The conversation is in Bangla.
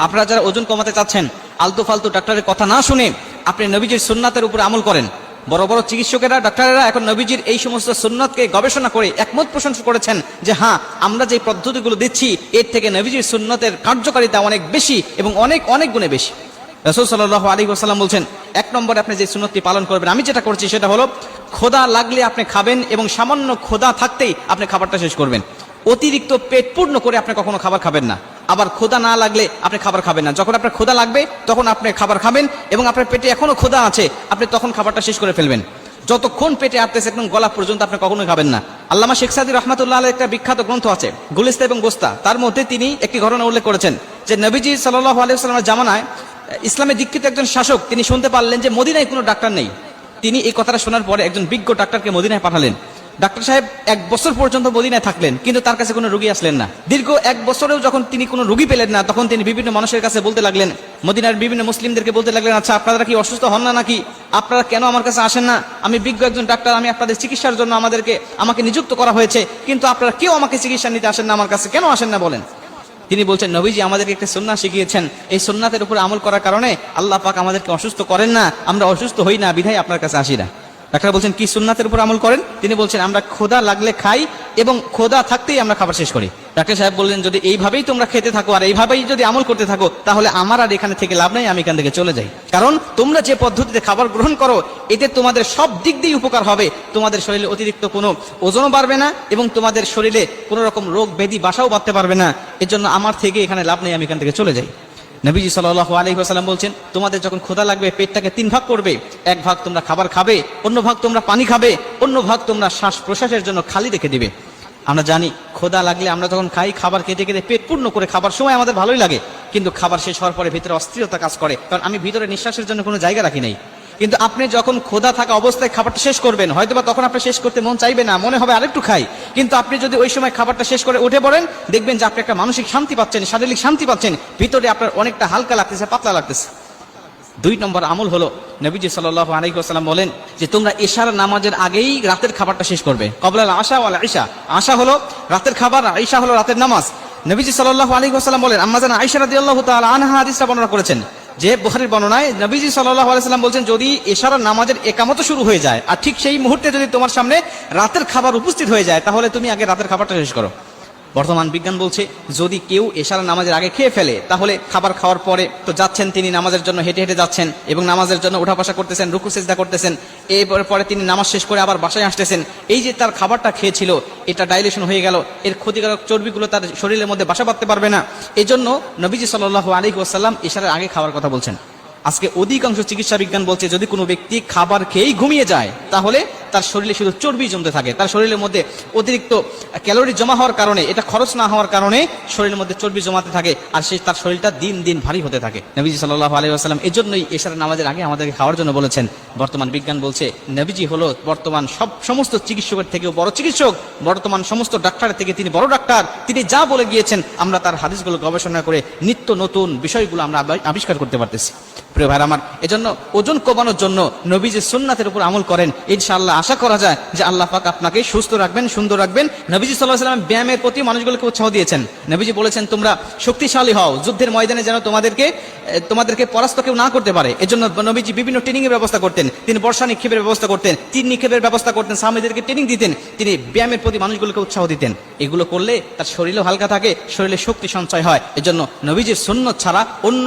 আপনারা যারা ওজন কমাতে চাচ্ছেন, আলতু ফালতু ডাক্তারের কথা না শুনে আপনি নবীজির সুন্নাতের উপর আমল করেন। বড় বড় চিকিৎসকেরা, ডাক্তারেরা এখন নবীজির এই সমস্ত সুন্নতকে গবেষণা করে একমত পোষণ করেছেন যে হ্যাঁ, আমরা যে পদ্ধতিগুলো দিচ্ছি এর থেকে নবীজির সুন্নতের কার্যকারিতা অনেক বেশি এবং অনেক অনেক গুণে বেশি। রাসূল সাল্লাল্লাহু আলাইহি ওয়াসাল্লাম বলছেন, এক নম্বরে আপনি যে সুন্নতটি পালন করবেন, আমি যেটা করছি সেটা হলো, ক্ষুধা লাগলে আপনি খাবেন এবং সামান্য ক্ষুধা থাকতেই আপনি খাবারটা শেষ করবেন। অতিরিক্ত পেট পূর্ণ করে আপনি কখনো খাবার খাবেন না। আবার ক্ষুধা না লাগলে আপনি খাবার খাবেন না। যখন আপনার ক্ষুধা লাগবে তখন আপনি খাবার খাবেন এবং আপনার পেটে এখনো ক্ষুধা আছে, আপনি তখন খাবারটা শেষ করে ফেলবেন। যতক্ষণ পেটে আটতেছে একদম গলা পর্যন্ত আপনি কখনোই খাবেন না। আল্লামা শেখ সাদী রহমাতুল্লাহ আলাইহির একটা বিখ্যাত গ্রন্থ আছে গুলিস্তা এবং গোস্তা, তার মধ্যে তিনি একটি ঘটনা উল্লেখ করেছেন যে নবীজি সাল্লাল্লাহু আলাইহি ওয়াসাল্লামের জামানায় ইসলামে দীক্ষিত একজন শাসক তিনি শুনতে পারলেন যে মদিনায় কোনো ডাক্তার নেই। তিনি এই কথাটা শোনার পরে একজন বিজ্ঞ ডাক্তারকে মদিনায় পাঠালেন। ডাক্তার সাহেব 1 বছর পর্যন্ত মদিনায় থাকলেন, কিন্তু তার কাছে কোনো রোগী আসলেন না। দীর্ঘ 1 বছরেও যখন তিনি কোনো রোগী পেলেন না, তখন তিনি বিভিন্ন মানুষের কাছে বলতে লাগলেন, মদিনার বিভিন্ন মুসলিমদেরকে বলতে লাগলেন, আচ্ছা আপনারা কি অসুস্থ হন না নাকি? আপনারা কেন আমার কাছে আসেন না? আমি বিজ্ঞ একজন ডাক্তার, আমি আপনাদের চিকিৎসার জন্য আমাকে নিযুক্ত করা হয়েছে, কিন্তু আপনারা কেউ আমাকে চিকিৎসা নিতে আসেন না, আমার কাছে কেন আসেন না বলেন? তিনি বলছেন, নবীজি আমাদেরকে একটা সুন্নাত শিখিয়েছেন, এই সুন্নাতের উপর আমল করার কারণে আল্লাহ পাক আমাদেরকে অসুস্থ করেন না, আমরা অসুস্থ হই না, বিধায় আপনার কাছে আসি না। ডাক্তার বলছেন, কি সুন্নাতের উপর আমল করেন? তিনি বলছেন, আমরা ক্ষুধা লাগলে খাই এবং ক্ষুধা থাকতেই আমরা খাবার শেষ করি। ডাক্তার সাহেব বললেন, যদি এইভাবেই তোমরা খেতে থাকো আর এইভাবেই যদি আমল করতে থাকো, তাহলে আমার আর এখানে থেকে লাভ নাই, আমি এখান থেকে চলে যাই। কারণ তোমরা যে পদ্ধতিতে খাবার গ্রহণ করো এতে তোমাদের সব দিক দিয়ে উপকার হবে। তোমাদের শরীরে অতিরিক্ত কোনো ওজনও বাড়বে না এবং তোমাদের শরীরে কোনো রকম রোগ ব্যাধি বাসাও বাঁধতে পারবে না। এজন্য আমার থেকে এখানে লাভ নেই, আমি এখান থেকে চলে যাই। নবীজি সাল্লাল্লাহু আলাইহি ওয়াসাল্লাম বলছেন, তোমাদের যখন ক্ষুধা লাগবে পেটটাকে 3 ভাগ করবে। 1 ভাগ তোমরা খাবার খাবে, অন্য ভাগ তোমরা পানি খাবে, অন্য ভাগ তোমরা শ্বাস প্রশ্বাসের জন্য খালি রেখে দিবে। আমরা জানি ক্ষুধা লাগলে আমরা যখন খাই খাবার খেতে খেতে পেট পূর্ণ করে খাবার সময় আমাদের ভালোই লাগে, কিন্তু খাবার শেষ হওয়ার পরে ভিতরে অস্থিরতা কাজ করে, কারণ আমি ভিতরে নিঃশ্বাসের জন্য কোনো জায়গা রাখি নাই। কিন্তু আপনি যখন ক্ষুধা থাকা অবস্থায় খাবারটা শেষ করবেন, হয়তোবা তখন আপনার শেষ করতে মন চাইবে না, মনে হবে আরেকটু খাই, কিন্তু আপনি যদি ওই সময় খাবারটা শেষ করে উঠে পড়েন, দেখবেন যে আপনি একটা মানসিক শান্তি পাচ্ছেন, শারীরিক শান্তি পাচ্ছেন, ভিতরে আপনার অনেকটা হালকা লাগতেছে, পাতলা লাগতেছে। 2 নম্বর আমল হলো, নবীজি সাল্লাল্লাহু আলাইহি ওয়াসাল্লাম বলেন যে তোমরা ইশার নামাজের আগেই রাতের খাবারটা শেষ করবে। ক্বাবলাল আশা ওয়াল ইশা, আশা হলো রাতের খাবার, ইশা হলো রাতের নামাজ। নবীজি সাল্লাল্লাহু আলাইহি ওয়াসাল্লাম বলেন, আম্মা জান আয়েশা রাদিয়াল্লাহু তাআলা আনহা হাদিসটা বর্ণনা করেছেন যে বুখারীর বর্ণনায় নবীজি সাল্লাল্লাহু আলাইহি ওয়াসাল্লাম বলছেন, যদি ইশার নামাজের ইকামত শুরু হয়ে যায় আর ঠিক সেই মুহূর্তে যদি তোমার সামনে রাতের খাবার উপস্থিত হয়ে যায়, তাহলে তুমি আগে রাতের খাবারটা শেষ করো। বর্তমান বিজ্ঞান বলছে, যদি কেউ এশার নামাজের আগে খেয়ে ফেলে, তাহলে খাবার খাওয়ার পরে তো যাচ্ছেন তিনি নামাজের জন্য, হেঁটে হেঁটে যাচ্ছেন এবং নামাজের জন্য উঠা বসা করতেছেন, রুকু সিজদা করতেছেন, এরপরে পরে তিনি নামাজ শেষ করে আবার বাসায় আসতেছেন। এই যে তার খাবারটা খেয়েছিল এটা ডাইলেশন হয়ে গেল, এর ক্ষতিকারক চর্বিগুলো তার শরীরের মধ্যে বাসা বাঁধতে পারবে না। এই জন্য নবীজি সাল্লাল্লাহু আলাইহি ওয়াসাল্লাম এশারের আগে খাওয়ার কথা বলছেন। আজকে অধিকাংশ চিকিৎসা বিজ্ঞান বলছে, যদি কোনো ব্যক্তি খাবার খেয়েই ঘুমিয়ে যায়, তাহলে তার শরীরে শুধু চর্বি জমতে থাকে, তার শরীরের মধ্যে অতিরিক্ত ক্যালোরি জমা হওয়ার কারণে, এটা খরচ না হওয়ার কারণে শরীরের মধ্যে চর্বি জমাতে থাকে, আর তার শরীরটা দিন দিন ভারী হতে থাকে। নবীজি সাল্লাল্লাহু আলাইহি ওয়াসাল্লাম এজন্যই এশার নামাজের আগে আমাদেরকে খাওয়ার জন্য বলেছেন। বর্তমান বিজ্ঞান বলছে, নবীজি হলো বর্তমান সমস্ত চিকিৎসকের থেকেও বড় চিকিৎসক, বর্তমান সমস্ত ডাক্তারের থেকে তিনি বড় ডাক্তার। তিনি যা বলে গিয়েছেন আমরা তার হাদিসগুলো গবেষণা করে নিত্য নতুন বিষয়গুলো আমরা আবিষ্কার করতে পারতেছি। প্রিয় ভাই আমার, এজন্য ওজন কমানোর জন্য নবীজির সুন্নাতের উপর আমল করেন, ইনশাআল্লাহ আশা করা যায় যে আল্লাহ পাক আপনাকে সুস্থ রাখবেন, সুন্দর রাখবেন। নবীজি সাল্লাল্লাহু আলাইহি ওয়াসাল্লাম ব্যায়ামের প্রতি মানুষগুলোকে উৎসাহ দিয়েছেন। নবীজি বলেছেন, তোমরা শক্তিশালী হও, যুদ্ধের ময়দানে যেন তোমাদেরকে পরাস্ত কেউ না করতে পারে। এজন্য নবীজি বিভিন্ন ট্রেনিং এর ব্যবস্থা করতেন, তিনি বর্ষা নিক্ষেপের ব্যবস্থা করতেন, তীর নিক্ষেপের ব্যবস্থা করতেন, সাহাবীদেরকে ট্রেনিং দিতেন, তিনি ব্যায়ামের প্রতি মানুষগুলোকে উৎসাহ দিতেন। এগুলো করলে তার শরীরও হালকা থাকে, শরীরে শক্তি সঞ্চয় হয়। এজন্য নবীজির সুন্নাত ছাড়া অন্য